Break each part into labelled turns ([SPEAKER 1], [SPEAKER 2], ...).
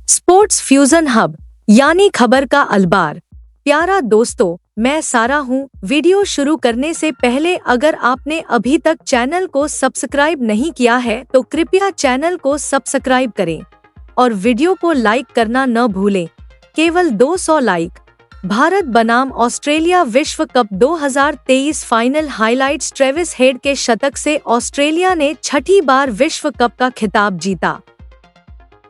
[SPEAKER 1] Sports fusion hub यानी खबर का अलबार। प्यारा दोस्तों, मैं सारा हूँ। वीडियो शुरू करने से पहले अगर आपने अभी तक चैनल को सब्सक्राइब नहीं किया है तो कृपया चैनल को सब्सक्राइब करें और वीडियो को लाइक करना न भूलें। केवल 200 लाइक। भारत बनाम ऑस्ट्रेलिया विश्व cup 2023 final highlights. Travis head के शतक से ऑस्ट्रेलिया ने छठी बार विश्व कप का खिताब जीता,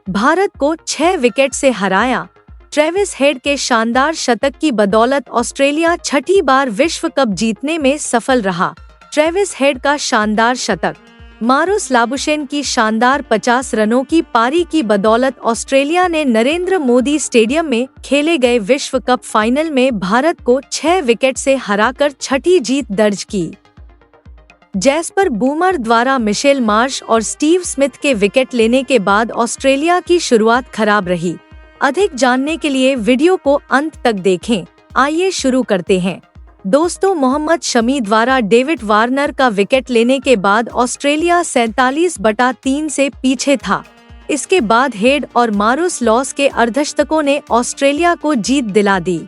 [SPEAKER 1] भारत को 6 विकेट से हराया। ट्रेविस हेड के शानदार शतक की बदौलत ऑस्ट्रेलिया छठी बार विश्व कप जीतने में सफल रहा। ट्रेविस हेड का शानदार शतक, मारुस लाबुशेन की शानदार 50 रनों की पारी की बदौलत ऑस्ट्रेलिया ने नरेंद्र मोदी स्टेडियम में खेले गए विश्व कप फाइनल में भारत को 6 विकेट से हराकर छठी जीत दर्ज की। जैस्पर बूमर द्वारा मिशेल मार्श और स्टीव स्मिथ के विकेट लेने के बाद ऑस्ट्रेलिया की शुरुआत खराब रही। अधिक जानने के लिए वीडियो को अंत तक देखें। आइए शुरू करते हैं। दोस्तों, मोहम्मद शमी द्वारा डेविड वार्नर का विकेट लेने के बाद ऑस्ट्रेलिया 47/3 से पीछे था। इसके बाद हेड और मारुस लॉस के अर्धशतकों ने ऑस्ट्रेलिया को जीत दिला दी।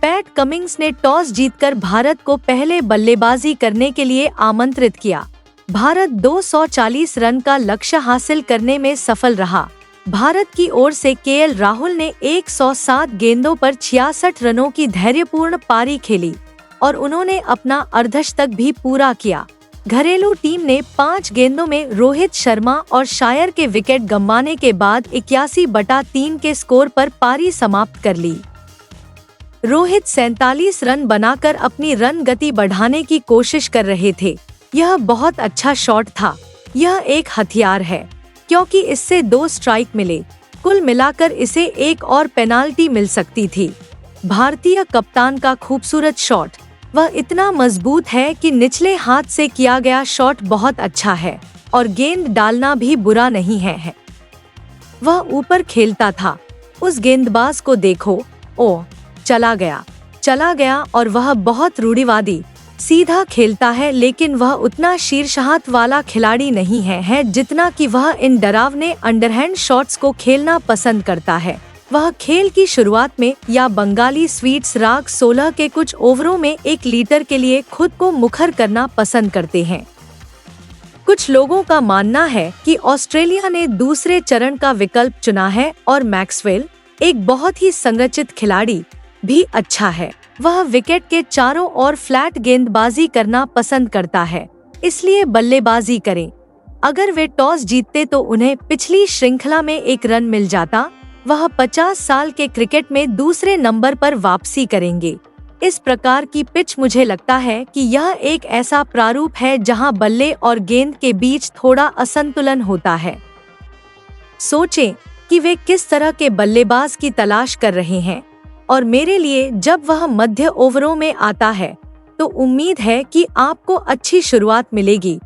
[SPEAKER 1] पैट कमिंग्स ने टॉस जीतकर भारत को पहले बल्लेबाजी करने के लिए आमंत्रित किया। भारत 240 रन का लक्ष्य हासिल करने में सफल रहा। भारत की ओर से केएल राहुल ने 107 गेंदों पर 66 रनों की धैर्यपूर्ण पारी खेली और उन्होंने अपना अर्धशतक भी पूरा किया। घरेलू टीम ने 5 गेंदों में रोहित शर्मा और शायर के विकेट गंवाने के बाद 81/3 के स्कोर पर पारी समाप्त कर ली। रोहित 47 रन बनाकर अपनी रन गति बढ़ाने की कोशिश कर रहे थे। यह बहुत अच्छा शॉट था। यह एक हथियार है क्योंकि इससे 2 स्ट्राइक मिले। कुल मिलाकर इसे एक और पेनाल्टी मिल सकती थी। भारतीय कप्तान का खूबसूरत शॉट, वह इतना मजबूत है कि निचले हाथ से किया गया शॉट बहुत अच्छा है और गेंद डालना भी बुरा नहीं है। वह ऊपर खेलता था। उस गेंदबाज को देखो, ओ चला गया और वह बहुत रूढ़िवादी सीधा खेलता है, लेकिन वह उतना शीर्षहात वाला खिलाड़ी नहीं है जितना कि वह इन डरावने अंडरहैंड शॉट्स को खेलना पसंद करता है। वह खेल की शुरुआत में या बंगाली स्वीट्स राग 16 के कुछ ओवरों में 1 लीटर के लिए खुद को मुखर करना पसंद करते हैं। कुछ लोगों का मानना है कि ऑस्ट्रेलिया ने दूसरे चरण का विकल्प चुना है और मैक्सवेल, एक बहुत ही संरचित खिलाड़ी, भी अच्छा है। वह विकेट के चारों ओर फ्लैट गेंदबाजी करना पसंद करता है, इसलिए बल्लेबाजी करें। अगर वे टॉस जीतते तो उन्हें पिछली श्रृंखला में 1 रन मिल जाता। वह 50 साल के क्रिकेट में दूसरे नंबर पर वापसी करेंगे। इस प्रकार की पिच, मुझे लगता है कि यह एक ऐसा प्रारूप है जहां बल्ले और गेंद के बीच थोड़ा असंतुलन होता है। सोचें कि वे किस तरह के बल्लेबाज की तलाश कर रहे हैं और मेरे लिए जब वह मध्य ओवरों में आता है तो उम्मीद है कि आपको अच्छी शुरुआत मिलेगी।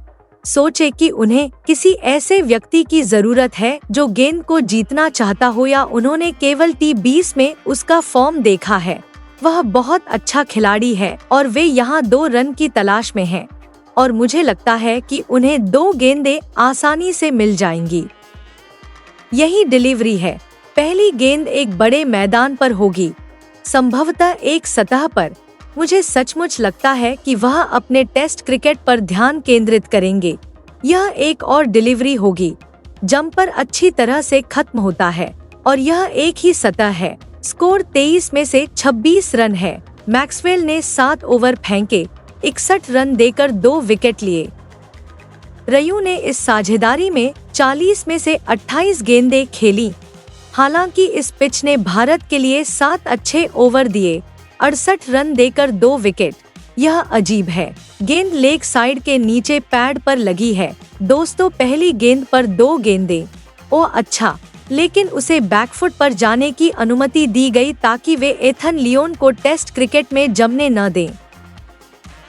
[SPEAKER 1] सोचें कि उन्हें किसी ऐसे व्यक्ति की जरूरत है जो गेंद को जीतना चाहता हो या उन्होंने केवल T20 में उसका फॉर्म देखा है। वह बहुत अच्छा खिलाड़ी है और वे यहाँ 2 रन की तलाश में हैं और मुझे लगता है कि उन्हें 2 गेंदें आसानी से मिल जाएंगी। यही डिलीवरी है। पहली गेंद एक बड़े मैदान पर होगी, संभवतः एक सतह पर। मुझे सचमुच लगता है कि वह अपने टेस्ट क्रिकेट पर ध्यान केंद्रित करेंगे। यह एक और डिलीवरी होगी। जंपर अच्छी तरह से खत्म होता है और यह एक ही सतह है। स्कोर 23 में से 26 रन है। मैक्सवेल ने 7 ओवर फेंके, 61 रन देकर 2 विकेट लिए। रयू ने इस साझेदारी में 40 में से 28 गेंदें खेली। हालांकि इस पिच ने भारत के लिए 7 अच्छे ओवर दिए, 68 रन देकर 2 विकेट। यह अजीब है। गेंद लेग साइड के नीचे पैड पर लगी है। दोस्तों, पहली गेंद पर 2 गेंदें। ओह अच्छा, लेकिन उसे बैकफुट पर जाने की अनुमति दी गई ताकि वे एथन लियोन को टेस्ट क्रिकेट में जमने न दें,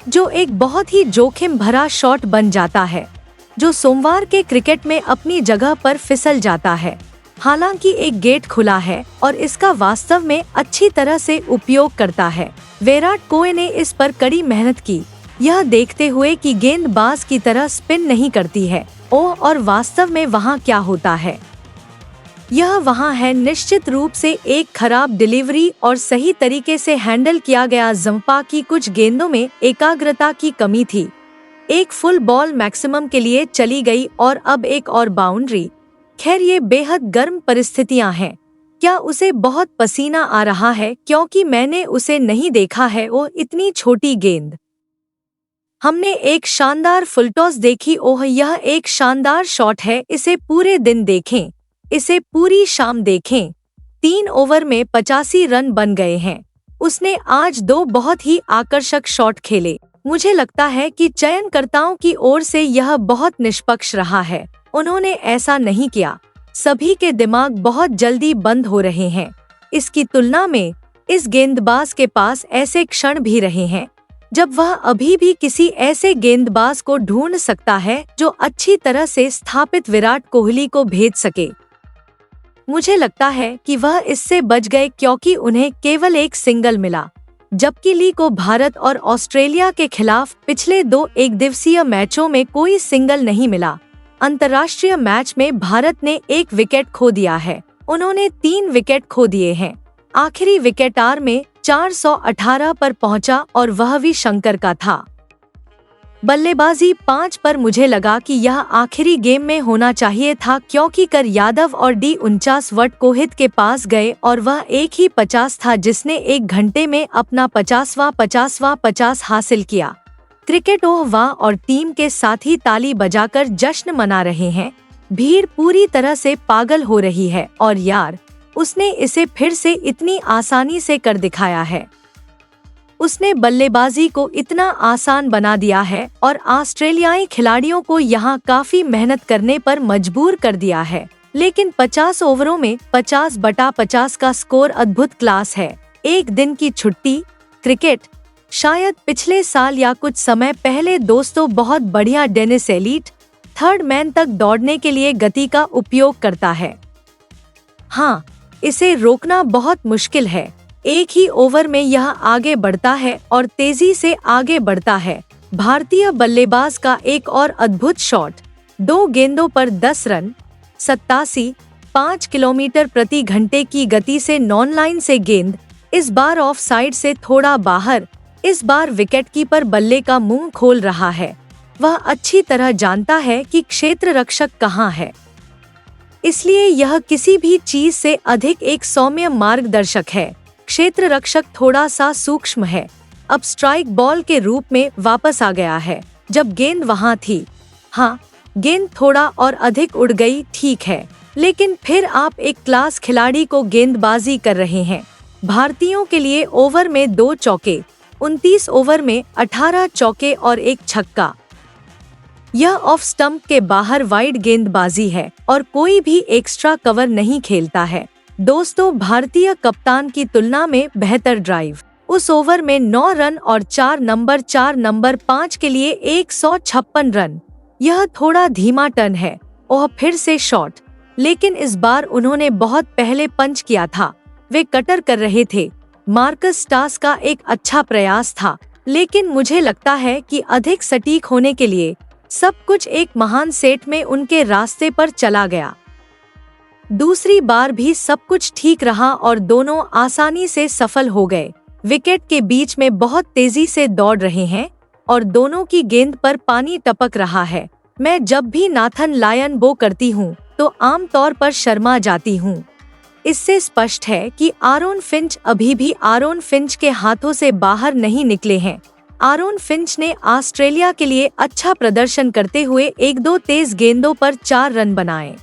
[SPEAKER 1] जो एक बहुत ही जोखिम भरा शॉट बन जाता है जो सोमवार के क्रिकेट में अपनी जगह पर फिसल जाता है। हालांकि एक गेट खुला है और इसका वास्तव में अच्छी तरह से उपयोग करता है। विराट कोहली ने इस पर कड़ी मेहनत की, यह देखते हुए कि गेंदबाज की तरह स्पिन नहीं करती है। और वास्तव में वहाँ क्या होता है। यह वहाँ है। निश्चित रूप से एक खराब डिलीवरी और सही तरीके से हैंडल किया गया जंपा की कुछ गेंदों में एकाग्रता की कमी थी। एक फुल बॉल मैक्सिमम के लिए चली गई और अब एक और बाउंड्री। खैर, ये बेहद गर्म परिस्थितियां हैं। क्या उसे बहुत पसीना आ रहा है? क्योंकि मैंने उसे नहीं देखा है। वो इतनी छोटी गेंद। हमने एक शानदार फुलटॉस देखी। ओह, यह एक शानदार शॉट है। इसे पूरे दिन देखें, इसे पूरी शाम देखें। 3 ओवर में 85 रन बन गए हैं। उसने आज 2 बहुत ही आकर्षक शॉट खेले। मुझे लगता है कि चयनकर्ताओं की ओर से यह बहुत निष्पक्ष रहा है। उन्होंने ऐसा नहीं किया। सभी के दिमाग बहुत जल्दी बंद हो रहे हैं। इसकी तुलना में इस गेंदबाज के पास ऐसे क्षण भी रहे हैं जब वह अभी भी किसी ऐसे गेंदबाज को ढूंढ सकता है जो अच्छी तरह से स्थापित विराट कोहली को भेज सके। मुझे लगता है कि वह इससे बच गए क्योंकि उन्हें केवल एक सिंगल मिला, जबकि ली को भारत और ऑस्ट्रेलिया के खिलाफ पिछले 2 एकदिवसीय मैचों में कोई सिंगल नहीं मिला। अंतर्राष्ट्रीय मैच में भारत ने 1 विकेट खो दिया है। उन्होंने 3 विकेट खो दिए हैं। आखिरी विकेट आर में 418 पर पहुंचा और वह भी शंकर का था। बल्लेबाजी 5 पर मुझे लगा कि यह आखिरी गेम में होना चाहिए था क्योंकि कर यादव और डी 49 वट कोहित के पास गए और वह एक ही 50 था जिसने 1 घंटे में अपना 50वां 50 हासिल किया। क्रिकेट ओह वाह, और टीम के साथी ताली बजाकर जश्न मना रहे हैं। भीड़ पूरी तरह से पागल हो रही है और यार, उसने इसे फिर से इतनी आसानी से कर दिखाया है। उसने बल्लेबाजी को इतना आसान बना दिया है और ऑस्ट्रेलियाई खिलाड़ियों को यहाँ काफी मेहनत करने पर मजबूर कर दिया है। लेकिन 50 ओवरों में 50/50 का स्कोर अद्भुत क्लास है। एक दिन की छुट्टी। क्रिकेट शायद पिछले साल या कुछ समय पहले दोस्तों बहुत बढ़िया। डेनिस एलिट थर्ड मैन तक दौड़ने के लिए गति का उपयोग करता है। हाँ, इसे रोकना बहुत मुश्किल है। एक ही ओवर में यह आगे बढ़ता है और तेजी से आगे बढ़ता है। भारतीय बल्लेबाज का एक और अद्भुत शॉट। 2 गेंदों पर 10 रन, 5 किलोमीटर प्रति घंटे की गति से नॉन लाइन से गेंद, इस बार ऑफ साइड से थोड़ा बाहर। इस बार विकेटकीपर बल्ले का मुंह खोल रहा है। वह अच्छी तरह जानता है कि क्षेत्र रक्षक कहाँ है, इसलिए यह किसी भी चीज से अधिक एक सौम्य मार्गदर्शक है। क्षेत्र रक्षक थोड़ा सा सूक्ष्म है। अब स्ट्राइक बॉल के रूप में वापस आ गया है जब गेंद वहां थी। हाँ, गेंद थोड़ा और अधिक उड़ गई, ठीक है, लेकिन फिर आप एक क्लास खिलाड़ी को गेंदबाजी कर रहे हैं। भारतीयों के लिए ओवर में 2 चौके, 29 ओवर में 18 चौके और 1 छक्का। यह ऑफ स्टंप के बाहर वाइड गेंदबाजी है और कोई भी एक्स्ट्रा कवर नहीं खेलता है। दोस्तों, भारतीय कप्तान की तुलना में बेहतर ड्राइव। उस ओवर में 9 रन और 4 नंबर 5 के लिए 156 रन। यह थोड़ा धीमा टर्न है। ओह, फिर से शॉट, लेकिन इस बार उन्होंने बहुत पहले पंच किया था। वे कटर कर रहे थे। मार्कस स्टार्स का एक अच्छा प्रयास था, लेकिन मुझे लगता है कि अधिक सटीक होने के लिए सब कुछ एक महान सेट में उनके रास्ते पर चला गया। दूसरी बार भी सब कुछ ठीक रहा और दोनों आसानी से सफल हो गए। विकेट के बीच में बहुत तेजी से दौड़ रहे हैं और दोनों की गेंद पर पानी टपक रहा है। मैं जब भी नाथन लायन बो करती हूँ तो आमतौर पर शर्मा जाती हूँ। इससे स्पष्ट है कि आरोन फिंच अभी भी आरोन फिंच के हाथों से बाहर नहीं निकले हैं। आरोन फिंच ने ऑस्ट्रेलिया के लिए अच्छा प्रदर्शन करते हुए 1-2 तेज गेंदों पर 4 रन बनाए।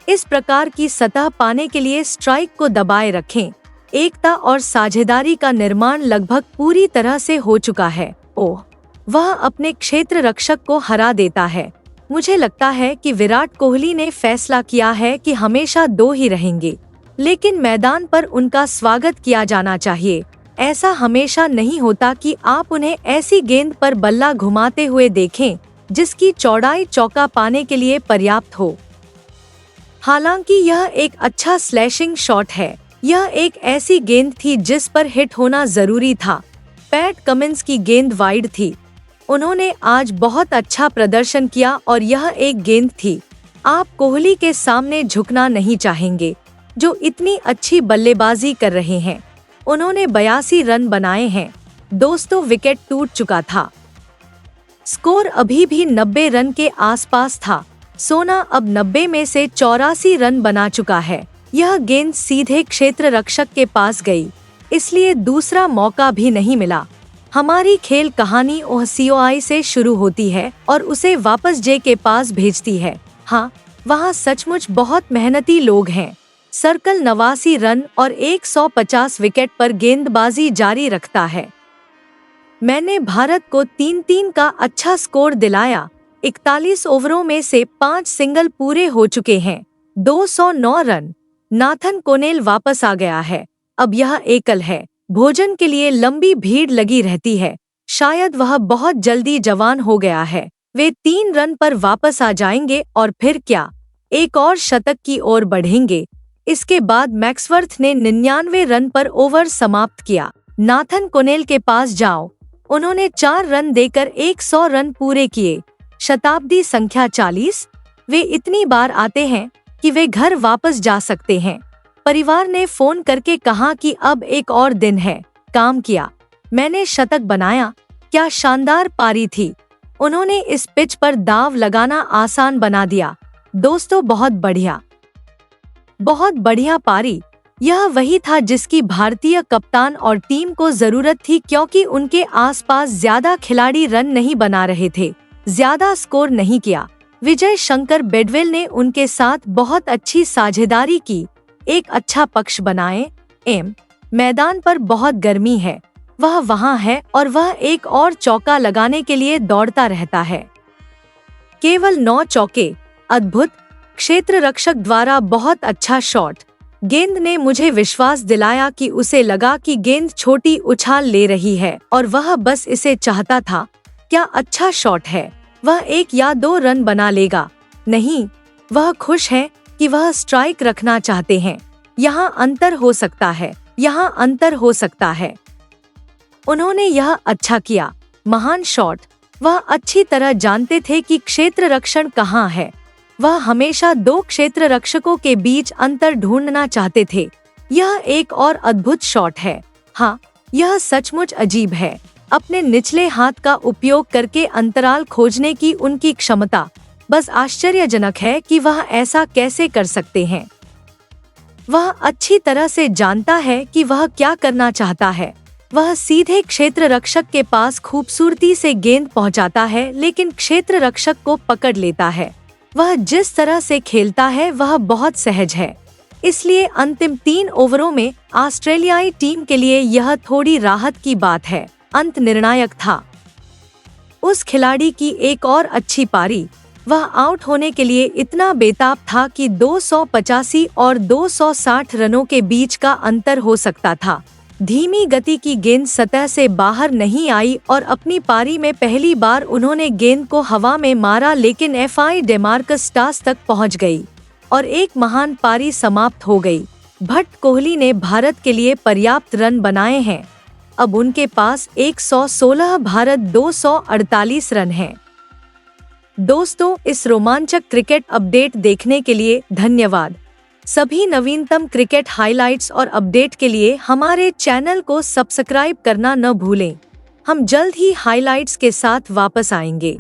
[SPEAKER 1] इस प्रकार की सतह पाने के लिए स्ट्राइक को दबाए रखें। एकता और साझेदारी का निर्माण लगभग पूरी तरह से हो चुका है। ओह, वह अपने क्षेत्र रक्षक को हरा देता है। मुझे लगता है कि विराट कोहली ने फैसला किया है कि हमेशा 2 ही रहेंगे, लेकिन मैदान पर उनका स्वागत किया जाना चाहिए। ऐसा हमेशा नहीं होता कि आप उन्हें ऐसी गेंद पर बल्ला घुमाते हुए देखें जिसकी चौड़ाई चौका पाने के लिए पर्याप्त हो। हालांकि यह एक अच्छा स्लैशिंग शॉट है। यह एक ऐसी गेंद थी जिस पर हिट होना जरूरी था। पैट कमिंस की गेंद वाइड थी। उन्होंने आज बहुत अच्छा प्रदर्शन किया और यह एक गेंद थी। आप कोहली के सामने झुकना नहीं चाहेंगे, जो इतनी अच्छी बल्लेबाजी कर रहे हैं। उन्होंने 82 रन बनाए हैं। दोस्तों, विकेट टूट चुका था। स्कोर अभी भी 90 रन के आसपास था। सोना अब 90 में से 84 रन बना चुका है। यह गेंद सीधे क्षेत्र रक्षक के पास गई, इसलिए दूसरा मौका भी नहीं मिला। हमारी खेल कहानी ओहसीओआई से शुरू होती है और उसे वापस जे के पास भेजती है। हाँ, वहाँ सचमुच बहुत मेहनती लोग हैं। सर्कल 89 रन और 150 विकेट पर गेंदबाजी जारी रखता है। मैंने भारत को 3-3 का अच्छा स्कोर दिलाया। 41 ओवरों में से 5 सिंगल पूरे हो चुके हैं। 209 रन। नाथन कोनेल वापस आ गया है। अब यह एकल है। भोजन के लिए लंबी भीड़ लगी रहती है। शायद वह बहुत जल्दी जवान हो गया है। वे 3 रन पर वापस आ जाएंगे और फिर क्या, एक और शतक की ओर बढ़ेंगे। इसके बाद मैक्सवर्थ ने 99 रन पर ओवर समाप्त किया। नाथन कोनेल के पास जाओ। उन्होंने 4 रन देकर 100 रन पूरे किए। शताब्दी संख्या 40। वे इतनी बार आते हैं कि वे घर वापस जा सकते हैं। परिवार ने फोन करके कहा कि अब एक और दिन है। काम किया। मैंने शतक बनाया। क्या शानदार पारी थी। उन्होंने इस पिच पर दाव लगाना आसान बना दिया। दोस्तों, बहुत बढ़िया पारी। यह वही था जिसकी भारतीय कप्तान और टीम को जरूरत थी, क्योंकि उनके आसपास ज्यादा खिलाड़ी रन नहीं बना रहे थे, ज्यादा स्कोर नहीं किया। विजय शंकर बेडवेल ने उनके साथ बहुत अच्छी साझेदारी की, एक अच्छा पक्ष बनाए। मैदान पर बहुत गर्मी है। वह वहाँ है और वह एक और चौका लगाने के लिए दौड़ता रहता है। केवल 9 चौके। अद्भुत। क्षेत्र रक्षक द्वारा बहुत अच्छा शॉट। गेंद ने मुझे विश्वास दिलाया कि उसे लगा कि गेंद छोटी उछाल ले रही है और वह बस इसे चाहता था। क्या अच्छा शॉट है। वह 1 या 2 रन बना लेगा। नहीं, वह खुश है कि वह स्ट्राइक रखना चाहते हैं। यहाँ अंतर हो सकता है। यहाँ अंतर हो सकता है। उन्होंने यह अच्छा किया। महान शॉट। वह अच्छी तरह जानते थे कि क्षेत्र रक्षण कहाँ है। वह हमेशा 2 क्षेत्र रक्षकों के बीच अंतर ढूंढना चाहते थे। यह एक और अद्भुत शॉट है। हाँ, यह सचमुच अजीब है। अपने निचले हाथ का उपयोग करके अंतराल खोजने की उनकी क्षमता बस आश्चर्यजनक है कि वह ऐसा कैसे कर सकते हैं। वह अच्छी तरह से जानता है कि वह क्या करना चाहता है। वह सीधे क्षेत्र रक्षक के पास खूबसूरती से गेंद पहुंचाता है, लेकिन क्षेत्र रक्षक को पकड़ लेता है। वह जिस तरह से खेलता है वह बहुत सहज है। इसलिए अंतिम 3 ओवरों में ऑस्ट्रेलियाई टीम के लिए यह थोड़ी राहत की बात है। अंत निर्णायक था। उस खिलाड़ी की एक और अच्छी पारी। वह आउट होने के लिए इतना बेताब था कि 285 और 260 रनों के बीच का अंतर हो सकता था। धीमी गति की गेंद सतह से बाहर नहीं आई और अपनी पारी में पहली बार उन्होंने गेंद को हवा में मारा, लेकिन एफआई डेमार्कस स्टास तक पहुंच गई और एक महान पारी समाप्त हो गई। भट्ट कोहली ने भारत के लिए पर्याप्त रन बनाए हैं। अब उनके पास 116, भारत 248 रन हैं। दोस्तों, इस रोमांचक क्रिकेट अपडेट देखने के लिए धन्यवाद। सभी नवीनतम क्रिकेट हाइलाइट्स और अपडेट के लिए हमारे चैनल को सब्सक्राइब करना न भूलें। हम जल्द ही हाइलाइट्स के साथ वापस आएंगे।